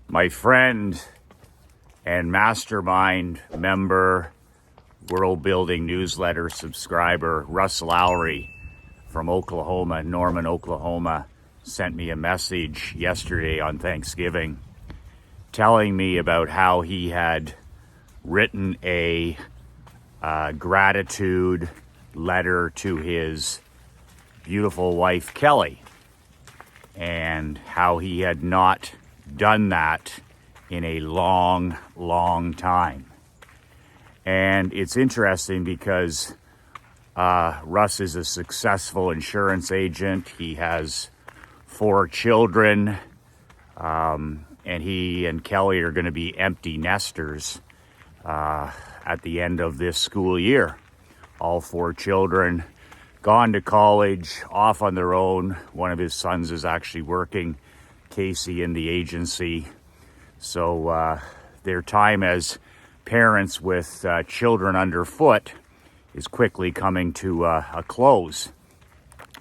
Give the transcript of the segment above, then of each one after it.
My friend and mastermind member, World Building newsletter subscriber, Russ Lowry from Oklahoma, Norman, Oklahoma, sent me a message yesterday on Thanksgiving telling me about how he had written a gratitude letter to his beautiful wife, Kelly, and how he had not done that in a long, long time. And it's interesting because Russ is a successful insurance agent. He has 4 children, and he and Kelly are going to be empty nesters at the end of this school year. All 4 children gone to college, off on their own. One of his sons is actually working, Casey, in the agency. So their time as parents with children underfoot is quickly coming to a close.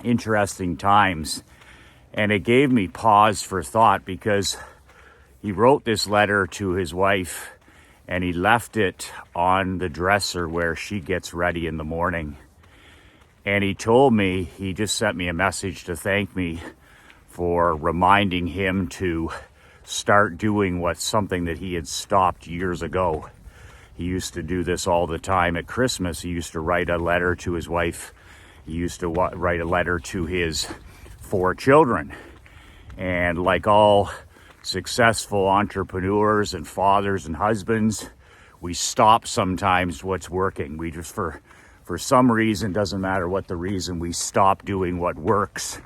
Interesting times. And it gave me pause for thought because he wrote this letter to his wife and he left it on the dresser where she gets ready in the morning. And he told me, he just sent me a message to thank me for reminding him to start doing something that he had stopped years ago. He used to do this all the time at Christmas. He used to write a letter to his wife. He used to write a letter to his 4 children. And like all successful entrepreneurs and fathers and husbands, we stop sometimes what's working. We just, for some reason, doesn't matter what the reason, we stop doing what works.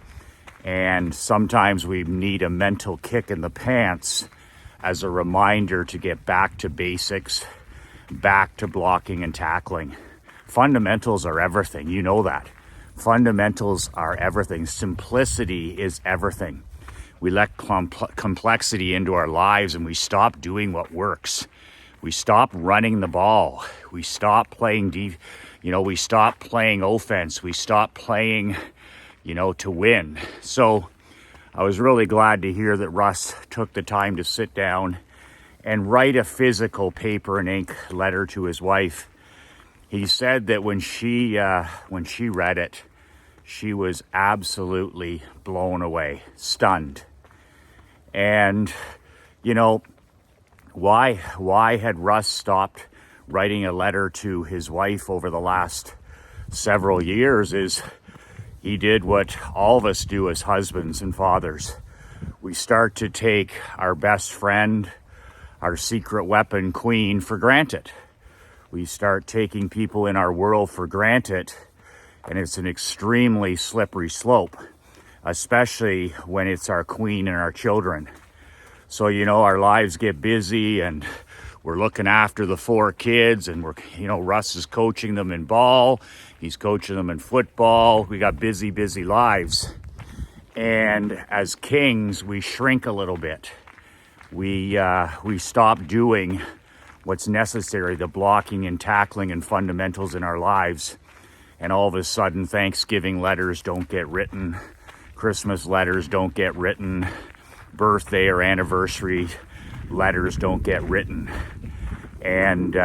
And sometimes we need a mental kick in the pants as a reminder to get back to basics, back to blocking and tackling. Fundamentals are everything. You know that. Fundamentals are everything. Simplicity is everything. We let complexity into our lives and we stop doing what works. We stop running the ball. We stop playing we stop playing offense. We stop playing, to win. So I was really glad to hear that Russ took the time to sit down and write a physical paper and ink letter to his wife. He said that when she read it, she was absolutely blown away, stunned. And, why had Russ stopped writing a letter to his wife over the last several years is he did what all of us do as husbands and fathers. We start to take our best friend, our secret weapon queen, for granted. We start taking people in our world for granted, and it's an extremely slippery slope, especially when it's our queen and our children. So, our lives get busy and we're looking after the 4 kids and Russ is coaching them in ball. He's coaching them in football. We got busy, busy lives. And as kings, we shrink a little bit. We stop doing what's necessary, the blocking and tackling and fundamentals in our lives. And all of a sudden, Thanksgiving letters don't get written. Christmas letters don't get written. Birthday or anniversary letters don't get written. And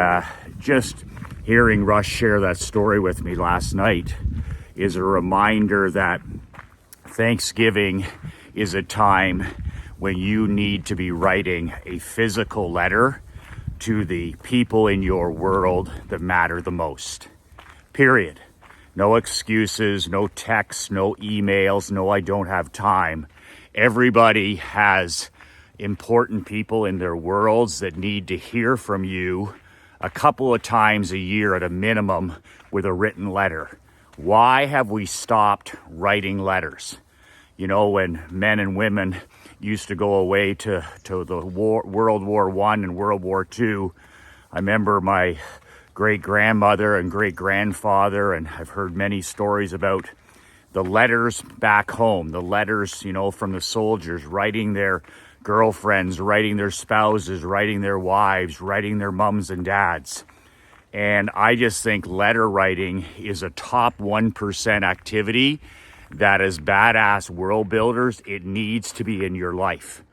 just hearing Russ share that story with me last night is a reminder that Thanksgiving is a time when you need to be writing a physical letter to the people in your world that matter the most. Period. No excuses, no texts, no emails, no I don't have time. Everybody has important people in their worlds that need to hear from you a couple of times a year at a minimum with a written letter. Why have we stopped writing letters? When men and women used to go away to the World War I and World War II, I remember my great-grandmother and great-grandfather, and I've heard many stories about the letters back home, the letters, from the soldiers, writing their girlfriends, writing their spouses, writing their wives, writing their mums and dads. And I just think letter writing is a top 1% activity that as badass world builders, it needs to be in your life.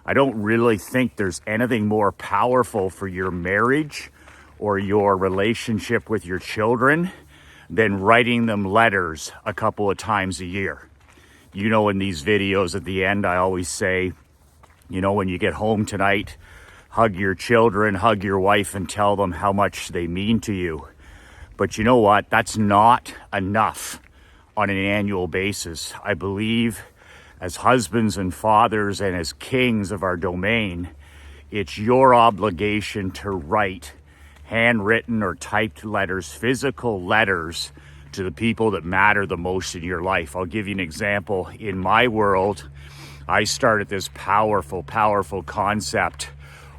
I don't really think there's anything more powerful for your marriage or your relationship with your children than writing them letters a couple of times a year. You know, in these videos at the end, I always say, you know, when you get home tonight, hug your children, hug your wife, and tell them how much they mean to you. But you know what? That's not enough on an annual basis. I believe as husbands and fathers and as kings of our domain, it's your obligation to write handwritten or typed letters, physical letters to the people that matter the most in your life. I'll give you an example. In my world, I started this powerful concept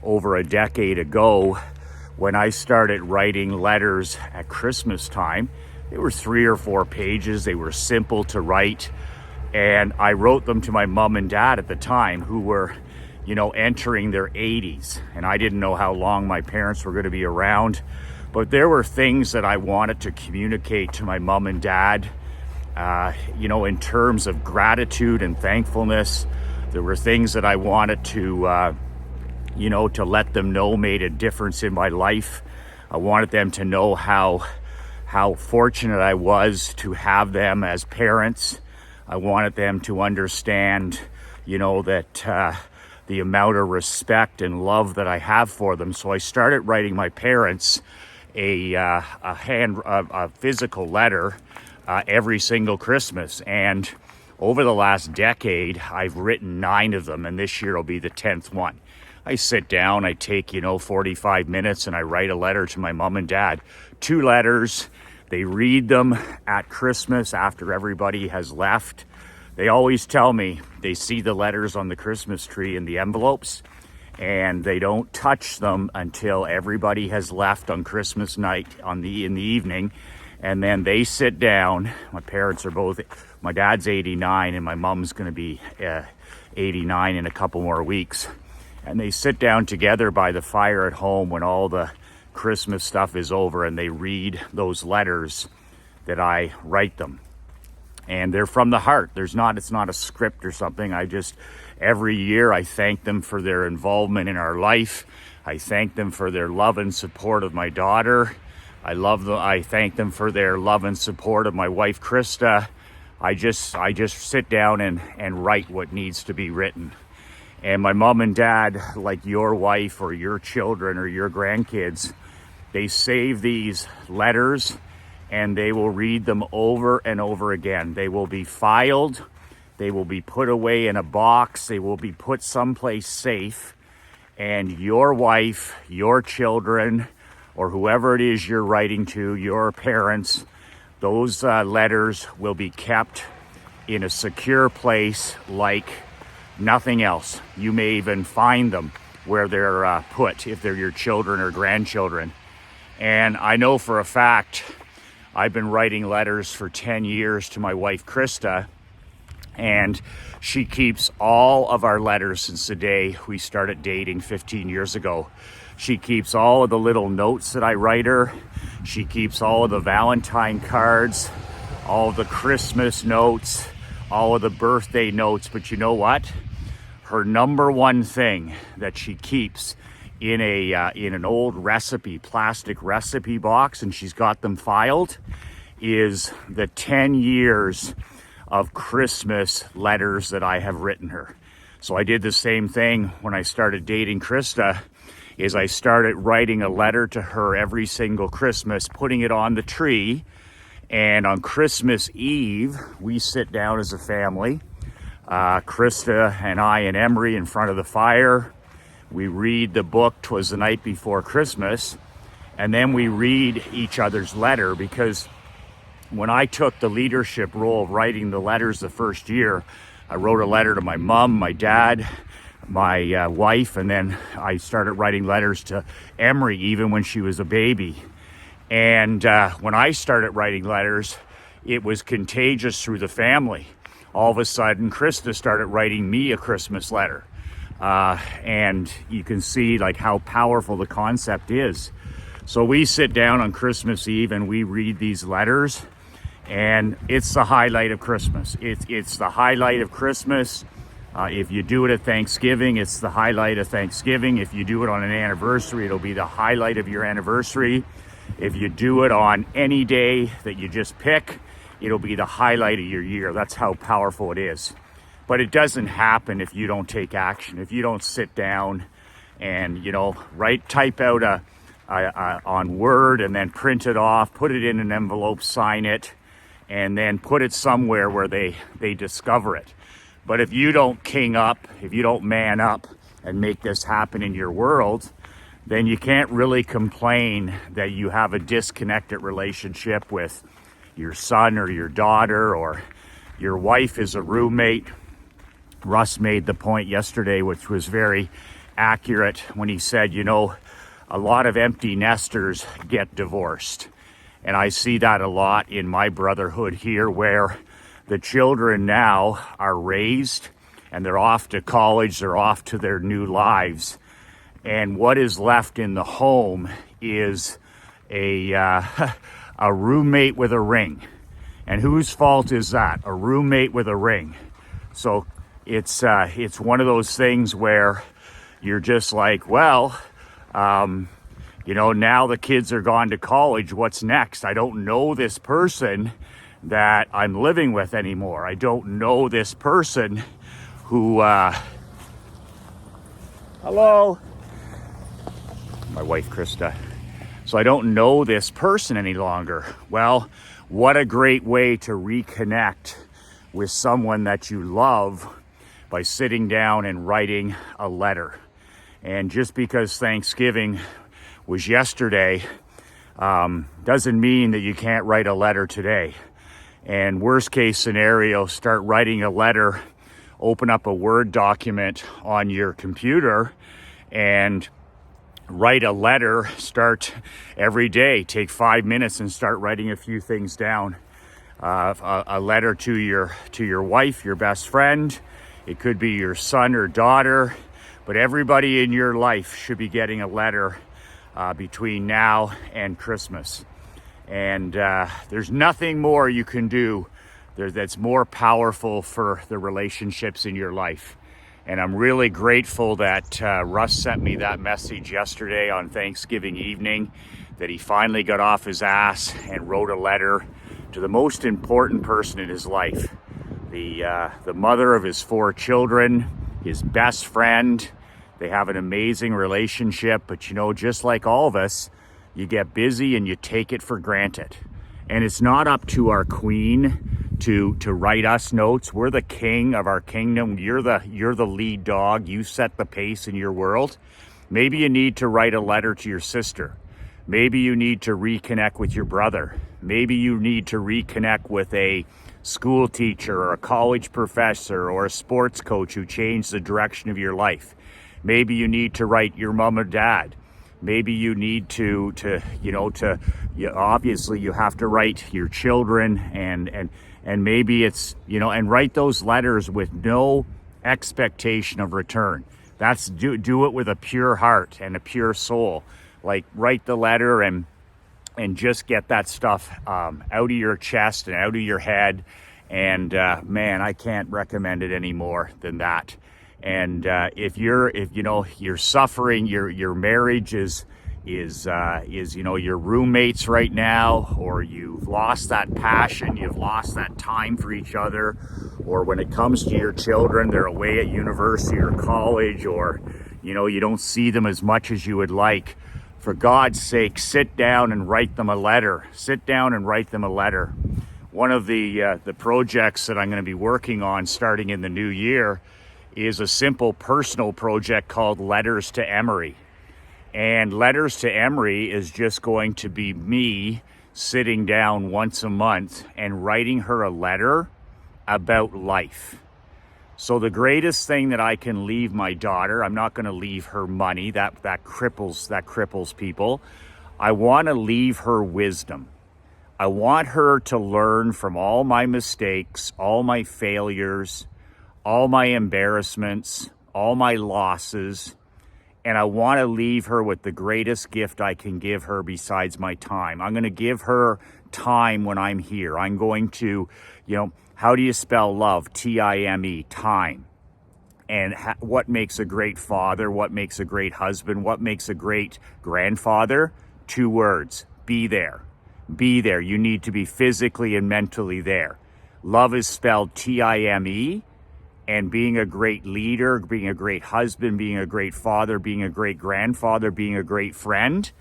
over a decade ago when I started writing letters at Christmas time. They were 3 or 4 pages. They were simple to write. And I wrote them to my mom and dad at the time, who were, you know, entering their 80s. And I didn't know how long my parents were going to be around. But there were things that I wanted to communicate to my mom and dad, you know, in terms of gratitude and thankfulness. There were things that I wanted to, you know, to let them know made a difference in my life. I wanted them to know how fortunate I was to have them as parents. I wanted them to understand, you know, that the amount of respect and love that I have for them. So I started writing my parents a physical letter every single Christmas. And over the last decade, I've written 9 of them, and this year will be the 10th one. I sit down, I take, you know, 45 minutes, and I write a letter to my mom and dad. 2 letters. They read them at Christmas after everybody has left. They always tell me they see the letters on the Christmas tree in the envelopes, and they don't touch them until everybody has left on Christmas night in the evening. And then they sit down. My parents are both, my dad's 89 and my mom's going to be 89 in a couple more weeks. And they sit down together by the fire at home when all the Christmas stuff is over, and they read those letters that I write them. And they're from the heart. It's not a script or something. Every year I thank them for their involvement in our life. I thank them for their love and support of my daughter. I thank them for their love and support of my wife, Krista. I just sit down and write what needs to be written. And my mom and dad, like your wife or your children or your grandkids, they save these letters and they will read them over and over again. They will be filed. They will be put away in a box. They will be put someplace safe. And your wife, your children, or whoever it is you're writing to, your parents, those letters will be kept in a secure place like nothing else. You may even find them where they're put if they're your children or grandchildren. And I know for a fact, I've been writing letters for 10 years to my wife, Krista, and she keeps all of our letters since the day we started dating 15 years ago. She keeps all of the little notes that I write her. She keeps all of the Valentine cards, all of the Christmas notes, all of the birthday notes. But you know what? Her number one thing that she keeps in an old plastic recipe box, and she's got them filed, is the 10 years of Christmas letters that I have written her. So I did the same thing when I started dating Krista, is I started writing a letter to her every single Christmas, putting it on the tree. And on Christmas Eve, we sit down as a family, Krista and I and Emery in front of the fire. We read the book, 'Twas the Night Before Christmas, and then we read each other's letter, because when I took the leadership role of writing the letters the first year, I wrote a letter to my mom, my dad, my wife, and then I started writing letters to Emery even when she was a baby. And when I started writing letters, it was contagious through the family. All of a sudden, Krista started writing me a Christmas letter. And you can see like how powerful the concept is. So we sit down on Christmas Eve and we read these letters, and it's the highlight of Christmas. It's the highlight of Christmas. If you do it at Thanksgiving, it's the highlight of Thanksgiving. If you do it on an anniversary, it'll be the highlight of your anniversary. If you do it on any day that you just pick, it'll be the highlight of your year. That's how powerful it is. But it doesn't happen if you don't take action, if you don't sit down and, type out on Word and then print it off, put it in an envelope, sign it, and then put it somewhere where they discover it. But if you don't king up, if you don't man up and make this happen in your world, then you can't really complain that you have a disconnected relationship with your son or your daughter, or your wife is a roommate. Russ made the point yesterday, which was very accurate, when he said, a lot of empty nesters get divorced. And I see that a lot in my brotherhood here, where the children now are raised and they're off to college, they're off to their new lives. And what is left in the home is a roommate with a ring. And whose fault is that? A roommate with a ring. So it's one of those things where you're just like, well, now the kids are gone to college. What's next? I don't know this person that I'm living with anymore. I don't know this person who, hello, my wife, Krista. So I don't know this person any longer. Well, what a great way to reconnect with someone that you love, by sitting down and writing a letter. And just because Thanksgiving was yesterday, doesn't mean that you can't write a letter today. And worst case scenario, start writing a letter, open up a Word document on your computer and write a letter. Start every day, take 5 minutes and start writing a few things down. A letter to your wife, your best friend. It could be your son or daughter, but everybody in your life should be getting a letter between now and Christmas. And there's nothing more you can do that's more powerful for the relationships in your life. And I'm really grateful that Russ sent me that message yesterday on Thanksgiving evening, that he finally got off his ass and wrote a letter to the most important person in his life, the mother of his 4 children, his best friend. They have an amazing relationship, but just like all of us, you get busy and you take it for granted. And it's not up to our queen to write us notes. We're the king of our kingdom. You're the lead dog. You set the pace in your world. Maybe you need to write a letter to your sister. Maybe you need to reconnect with your brother. Maybe you need to reconnect with a school teacher or a college professor or a sports coach who changed the direction of your life. Maybe you need to write your mom or dad. Maybe you need to obviously you have to write your children, and maybe it's, and write those letters with no expectation of return. That's do it with a pure heart and a pure soul. Like, write the letter and just get that stuff out of your chest and out of your head. And man, I can't recommend it any more than that. And if you're suffering, your marriage is your roommates right now, or you've lost that passion, you've lost that time for each other, or when it comes to your children, they're away at university or college, or you don't see them as much as you would like. For God's sake, sit down and write them a letter. Sit down and write them a letter. One of the projects that I'm going to be working on starting in the new year is a simple personal project called Letters to Emery. And Letters to Emery is just going to be me sitting down once a month and writing her a letter about life. So the greatest thing that I can leave my daughter, I'm not going to leave her money. That cripples people. I want to leave her wisdom. I want her to learn from all my mistakes, all my failures, all my embarrassments, all my losses, and I want to leave her with the greatest gift I can give her besides my time. I'm going to give her time when I'm here. I'm going to, how do you spell love? T-I-M-E, time. and what makes a great father, what makes a great husband, what makes a great grandfather? 2 words: be there. Be there. You need to be physically and mentally there. Love is spelled Time, and being a great leader, being a great husband, being a great father, being a great grandfather, being a great friend,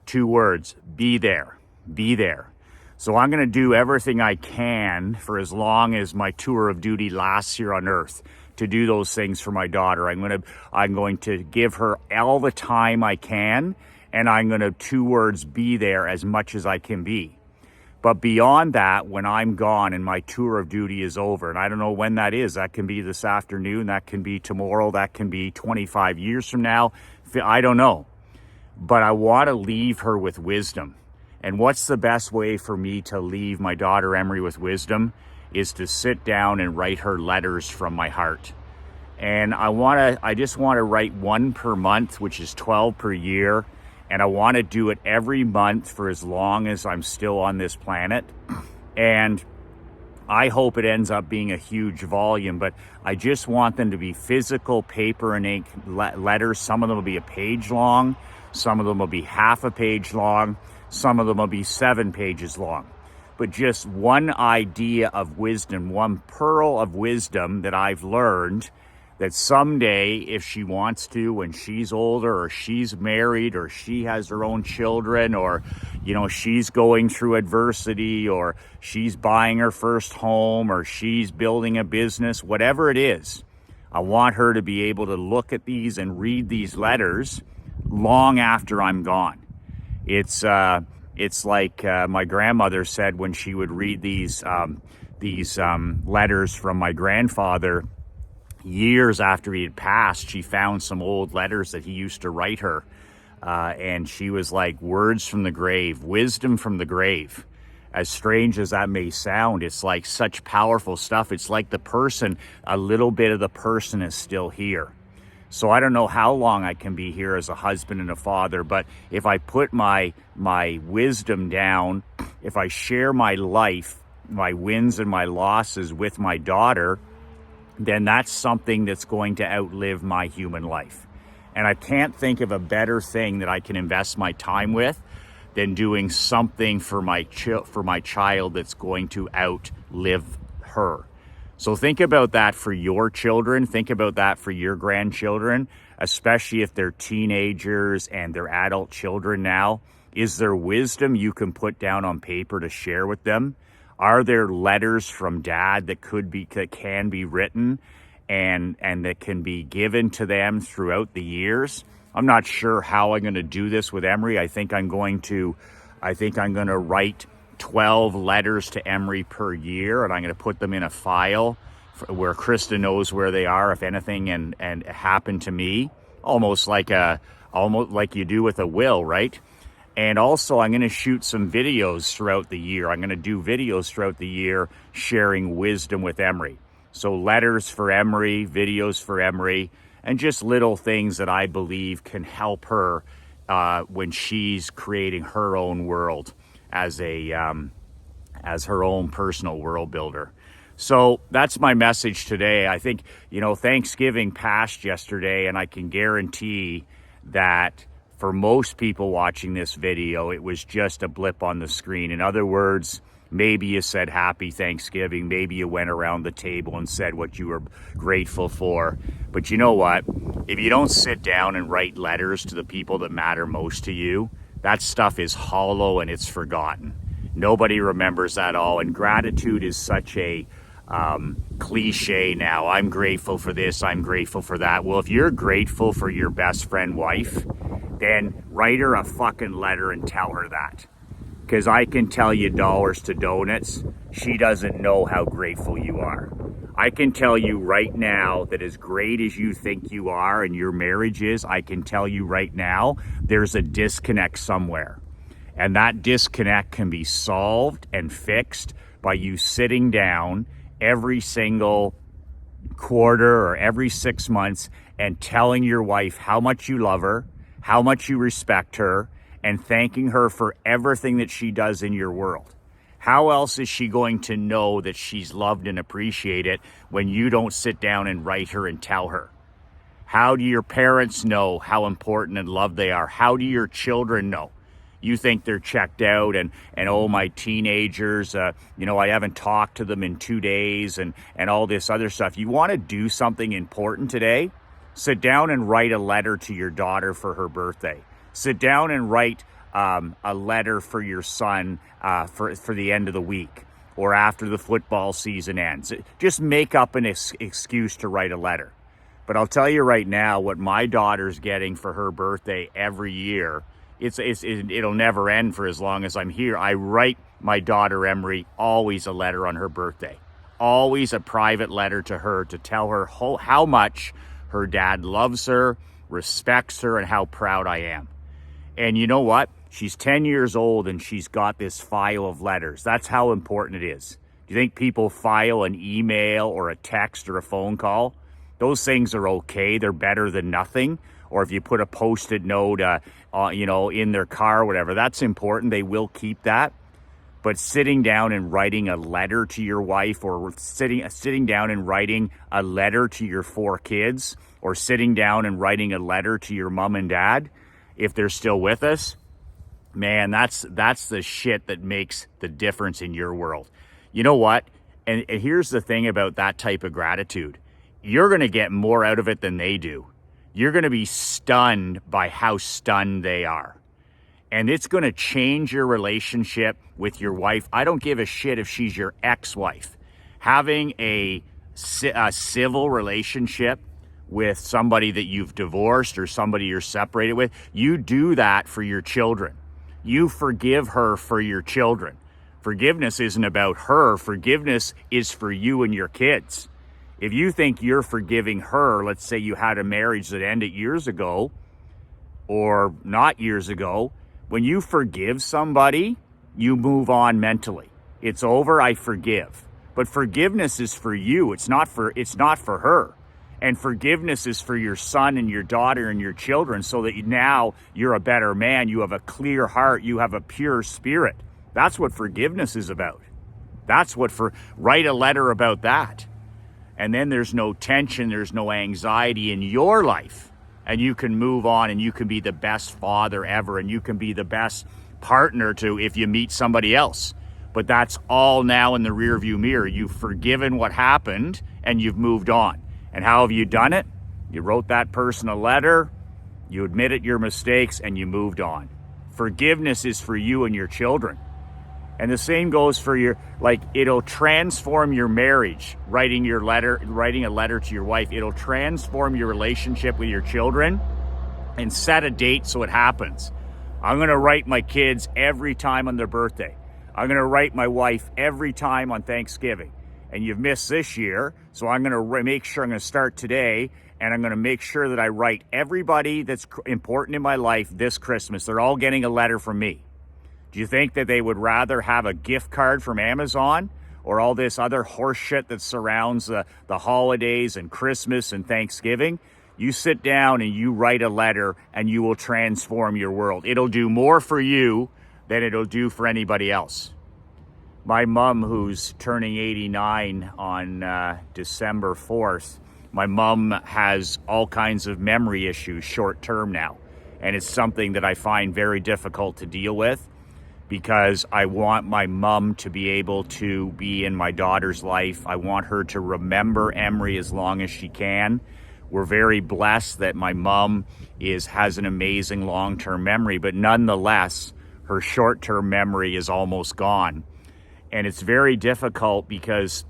2 words: be there. Be there. So I'm going to do everything I can for as long as my tour of duty lasts here on earth to do those things for my daughter. I'm going to give her all the time I can, and I'm going to, 2 words, be there as much as I can be. But beyond that, when I'm gone and my tour of duty is over, and I don't know when that is, that can be this afternoon, that can be tomorrow, that can be 25 years from now, I don't know. But I want to leave her with wisdom. And what's the best way for me to leave my daughter Emery with wisdom is to sit down and write her letters from my heart. And I just want to write 1 per month, which is 12 per year. And I want to do it every month for as long as I'm still on this planet. And I hope it ends up being a huge volume, but I just want them to be physical paper and ink letters. Some of them will be a page long. Some of them will be half a page long. Some of them will be 7 pages long. But just one idea of wisdom, one pearl of wisdom that I've learned, that someday, if she wants to, when she's older, or she's married, or she has her own children, or, she's going through adversity, or she's buying her first home, or she's building a business, whatever it is, I want her to be able to look at these and read these letters long after I'm gone. It's like my grandmother said when she would read these letters from my grandfather. Years after he had passed, she found some old letters that he used to write her. And she was like, words from the grave, wisdom from the grave. As strange as that may sound, it's like such powerful stuff. It's like a little bit of the person is still here. So I don't know how long I can be here as a husband and a father, but if I put my wisdom down, if I share my life, my wins and my losses with my daughter, then that's something that's going to outlive my human life. And I can't think of a better thing that I can invest my time with than doing something for my child that's going to outlive her. So think about that for your children. Think about that for your grandchildren, especially if they're teenagers and they're adult children now. Is there wisdom you can put down on paper to share with them? Are there letters from dad that can be written and that can be given to them throughout the years? I'm not sure how I'm going to do this with Emery. I think I'm going to write 12 letters to Emery per year, and I'm going to put them in a file where Krista knows where they are if anything and happened to me, almost like you do with a will, right? And also I'm going to shoot some videos throughout the year. I'm going to do videos throughout the year sharing wisdom with Emery. So letters for Emery, videos for Emery, and just little things that I believe can help her when she's creating her own world as her own personal world builder. So that's my message today. I think, Thanksgiving passed yesterday, and I can guarantee that for most people watching this video, it was just a blip on the screen. In other words, maybe you said happy Thanksgiving, maybe you went around the table and said what you were grateful for. But you know what? If you don't sit down and write letters to the people that matter most to you, that stuff is hollow and it's forgotten. Nobody remembers that all. And gratitude is such a cliche now. I'm grateful for this, I'm grateful for that. Well, if you're grateful for your best friend wife, then write her a fucking letter and tell her that. Because I can tell you dollars to donuts, she doesn't know how grateful you are. I can tell you right now that as great as you think you are and your marriage is, I can tell you right now, there's a disconnect somewhere. And that disconnect can be solved and fixed by you sitting down every single quarter or every 6 months and telling your wife how much you love her, how much you respect her, and thanking her for everything that she does in your world. How else is she going to know that she's loved and appreciated when you don't sit down and write her and tell her? How do your parents know how important and loved they are? How do your children know? You think they're checked out and oh, my teenagers, I haven't talked to them in 2 days and all this other stuff. You want to do something important today? Sit down and write a letter to your daughter for her birthday. Sit down and write a letter for your son for the end of the week or after the football season ends. Just make up an excuse to write a letter. But I'll tell you right now, what my daughter's getting for her birthday every year, it'll never end for as long as I'm here. I write my daughter Emery always a letter on her birthday. Always a private letter to her to tell her how much her dad loves her, respects her, and how proud I am. And you know what? She's 10 years old and she's got this file of letters. That's how important it is. Do you think people file an email or a text or a phone call? Those things are okay. They're better than nothing. Or if you put a Post-it note, in their car or whatever, that's important. They will keep that. But sitting down and writing a letter to your wife, or sitting down and writing a letter to your 4 kids, or sitting down and writing a letter to your mom and dad, if they're still with us, man, that's the shit that makes the difference in your world. You know what? And here's the thing about that type of gratitude. You're going to get more out of it than they do. You're going to be stunned by how stunned they are. And it's going to change your relationship with your wife. I don't give a shit if she's your ex-wife. Having a civil relationship with somebody that you've divorced or somebody you're separated with, you do that for your children. You forgive her for your children. Forgiveness isn't about her. Forgiveness is for you and your kids. If you think you're forgiving her, let's say you had a marriage that ended years ago or not years ago, when you forgive somebody, you move on mentally. It's over, I forgive. But forgiveness is for you. It's not for her. And forgiveness is for your son and your daughter and your children, so that now you're a better man. You have a clear heart. You have a pure spirit. That's what forgiveness is about. Write a letter about that. And then there's no tension, there's no anxiety in your life. And you can move on and you can be the best father ever, and you can be the best partner to if you meet somebody else. But that's all now in the rearview mirror. You've forgiven what happened and you've moved on. And how have you done it? You wrote that person a letter, you admitted your mistakes, and you moved on. Forgiveness is for you and your children. And the same goes for it'll transform your marriage. Writing a letter to your wife, it'll transform your relationship with your children. And set a date so it happens. I'm going to write my kids every time on their birthday. I'm going to write my wife every time on Thanksgiving. And you've missed this year, so I'm going to make sure I'm going to start today, and I'm going to make sure that I write everybody that's important in my life this Christmas. They're all getting a letter from me. Do you think that they would rather have a gift card from Amazon or all this other horse shit that surrounds the holidays and Christmas and Thanksgiving? You sit down and you write a letter and you will transform your world. It'll do more for you than it'll do for anybody else. My mom, who's turning 89 on December 4th, my mom has all kinds of memory issues short term now. And it's something that I find very difficult to deal with, because I want my mom to be able to be in my daughter's life. I want her to remember Emery as long as she can. We're very blessed that my mom has an amazing long-term memory, but nonetheless, her short-term memory is almost gone. And it's very difficult, because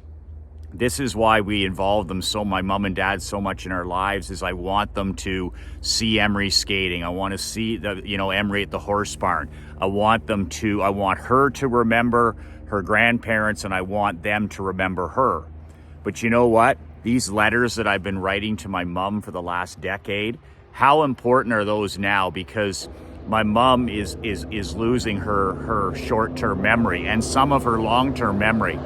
this is why we involve them, my mom and dad, so much in our lives, is I want them to see Emery skating. I want to see Emery at the horse barn. I want her to remember her grandparents, and I want them to remember her. But you know what? These letters that I've been writing to my mom for the last decade, how important are those now? Because my mom is losing her short-term memory and some of her long-term memory.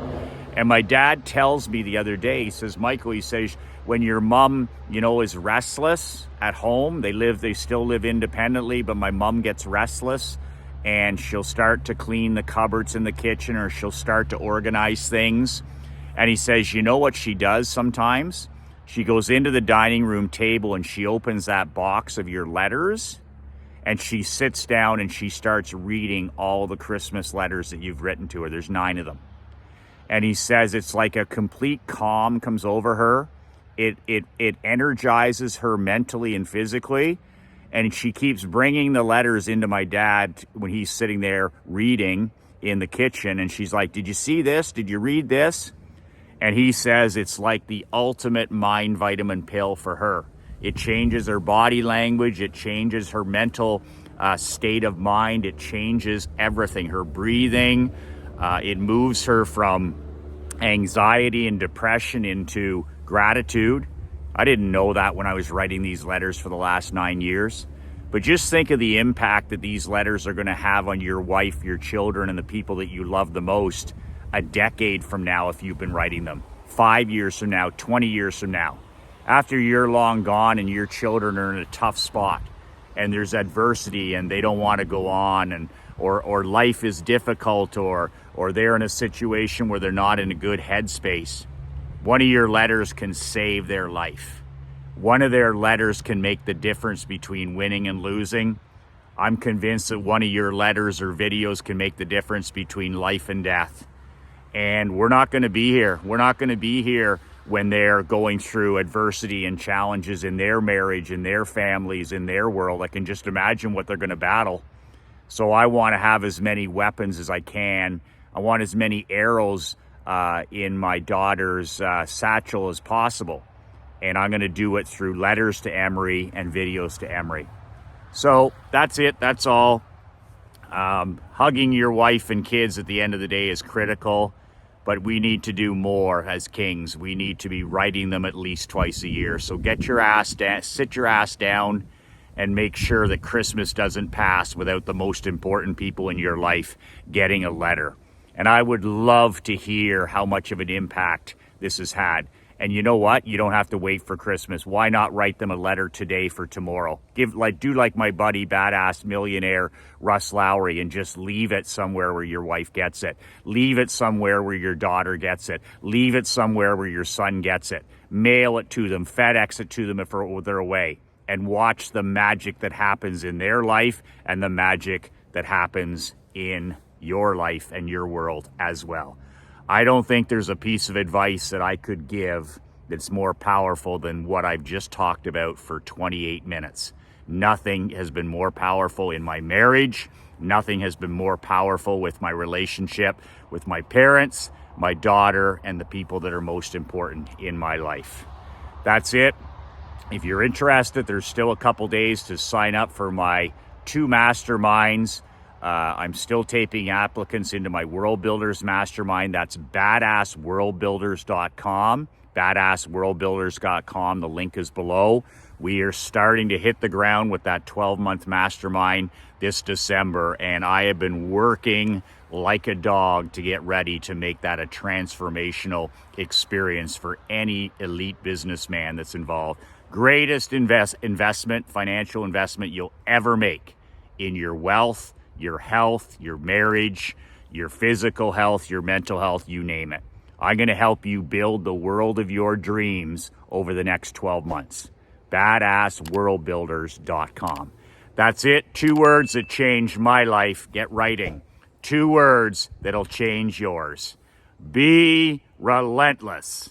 And my dad tells me the other day, he says, Michael, he says, when your mom, is restless at home, they still live independently, but my mom gets restless and she'll start to clean the cupboards in the kitchen, or she'll start to organize things. And he says, you know what she does sometimes? She goes into the dining room table and she opens that box of your letters and she sits down and she starts reading all the Christmas letters that you've written to her. There's 9 of them. And he says it's like a complete calm comes over her. It energizes her mentally and physically. And she keeps bringing the letters into my dad when he's sitting there reading in the kitchen. And she's like, did you see this? Did you read this? And he says it's like the ultimate mind vitamin pill for her. It changes her body language. It changes her mental state of mind. It changes everything, her breathing. It moves her from anxiety and depression into gratitude. I didn't know that when I was writing these letters for the last 9 years. But just think of the impact that these letters are going to have on your wife, your children, and the people that you love the most a decade from now if you've been writing them. 5 years from now, 20 years from now. After you're long gone and your children are in a tough spot and there's adversity and they don't want to go on, and or life is difficult, or they're in a situation where they're not in a good headspace, one of your letters can save their life. One of their letters can make the difference between winning and losing. I'm convinced that one of your letters or videos can make the difference between life and death. And we're not going to be here. We're not going to be here when they're going through adversity and challenges in their marriage, in their families, in their world. I can just imagine what they're going to battle. So I want to have as many weapons as I can. I want as many arrows in my daughter's satchel as possible. And I'm going to do it through letters to Emery and videos to Emery. So that's it. That's all. Hugging your wife and kids at the end of the day is critical, but we need to do more as kings. We need to be writing them at least twice a year. So get your ass down, sit your ass down, and make sure that Christmas doesn't pass without the most important people in your life getting a letter. And I would love to hear how much of an impact this has had. And you know what? You don't have to wait for Christmas. Why not write them a letter today for tomorrow? Do like my buddy, badass millionaire Russ Lowry, and just leave it somewhere where your wife gets it. Leave it somewhere where your daughter gets it. Leave it somewhere where your son gets it. Mail it to them. FedEx it to them if they're away. And watch the magic that happens in their life and the magic that happens in your life and your world as well. I don't think there's a piece of advice that I could give that's more powerful than what I've just talked about for 28 minutes. Nothing has been more powerful in my marriage. Nothing has been more powerful with my relationship with my parents, my daughter, and the people that are most important in my life. That's it. If you're interested, there's still a couple days to sign up for my 2 masterminds. I'm still taping applicants into my World Builders Mastermind. That's badassworldbuilders.com. Badassworldbuilders.com. The link is below. We are starting to hit the ground with that 12-month mastermind this December, and I have been working like a dog to get ready to make that a transformational experience for any elite businessman that's involved. Greatest investment, financial investment you'll ever make in your wealth, your health, your marriage, your physical health, your mental health, you name it. I'm going to help you build the world of your dreams over the next 12 months. Badassworldbuilders.com. That's it. 2 words that changed my life. Get writing. 2 words that'll change yours. Be relentless.